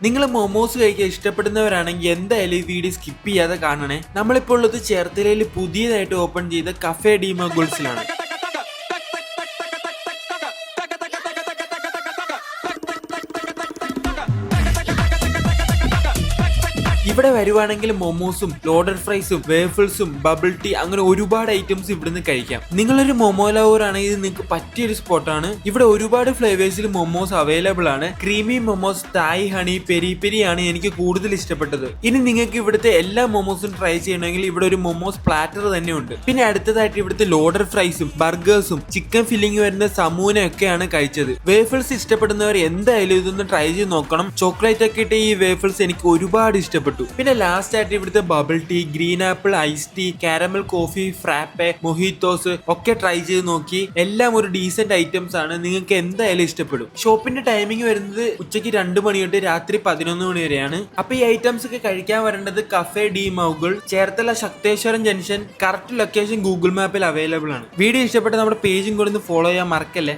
നിങ്ങൾ മൊമോസ് കഴിക്കാൻ ഇഷ്ടപ്പെടുന്നവരാണെങ്കിൽ എന്തായാലും ഈ വീഡിയോ സ്കിപ്പ് ചെയ്യാതെ കാണണേ. നമ്മളിപ്പോൾ ഉള്ളത് ചേർത്തലയിൽ പുതിയതായിട്ട് ഓപ്പൺ ചെയ്ത കഫേഡെമowgls-ലാണ്. ഇവിടെ വരുവാണെങ്കിൽ മൊമോസും ലോഡഡ് ഫ്രൈസും വേഫിൾസും ബബിൾ ടീ അങ്ങനെ ഒരുപാട് ഐറ്റംസ് ഇവിടുന്ന് കഴിക്കാം. നിങ്ങളൊരു മൊമോ ലവർ ആണെങ്കിൽ നിങ്ങൾക്ക് പറ്റിയൊരു സ്പോട്ടാണ്. ഇവിടെ ഒരുപാട് ഫ്ലേവേഴ്സിൽ മൊമോസ് അവൈലബിൾ ആണ്. ക്രീമി മൊമോസ്, തായ് ഹണി, പെരി പെരി ആണ് എനിക്ക് കൂടുതൽ ഇഷ്ടപ്പെട്ടത്. ഇനി നിങ്ങൾക്ക് ഇവിടുത്തെ എല്ലാ മൊമോസും ട്രൈ ചെയ്യണമെങ്കിൽ ഇവിടെ ഒരു മൊമോസ് പ്ലാറ്റർ തന്നെ ഉണ്ട്. പിന്നെ അടുത്തതായിട്ട് ഇവിടുത്തെ ലോഡഡ് ഫ്രൈസും ബർഗേഴ്സും ചിക്കൻ ഫില്ലിംഗ് വരുന്ന സമൂനൊക്കെയാണ് കഴിച്ചത്. വേഫിൾസ് ഇഷ്ടപ്പെടുന്നവർ എന്തായാലും ഇതൊന്ന് ട്രൈ ചെയ്ത് നോക്കണം. ചോക്ലേറ്റ് ഒക്കെ ഇട്ട ഈ വേഫിൾസ് എനിക്ക് ഒരുപാട് ഇഷ്ടപ്പെട്ടു. പിന്നെ ലാസ്റ്റ് ആയിട്ട് ഇവിടുത്തെ bubble tea, green apple ice tea, caramel coffee, frappe, mojitos ഒക്കെ ട്രൈ ചെയ്ത് നോക്കി. എല്ലാം ഒരു ഡീസന്റ് ഐറ്റംസ് ആണ്. നിങ്ങൾക്ക് എന്തായാലും ഇഷ്ടപ്പെടും. ഷോപ്പിന്റെ ടൈമിംഗ് വരുന്നത് ഉച്ചയ്ക്ക് 2 മണി തൊട്ട് രാത്രി 11 മണി വരെയാണ്. അപ്പൊ ഈ ഐറ്റംസ് ഒക്കെ കഴിക്കാൻ വരേണ്ടത് കഫേഡെമowgls, Cherthala saktheswaram junction. Correct location Google മാപ്പിൽ അവൈലബിൾ ആണ്. വീഡിയോ ഇഷ്ടപ്പെട്ട നമ്മുടെ പേജും കൂടെ ഒന്ന് ഫോളോ ചെയ്യാൻ മറക്കല്ലേ.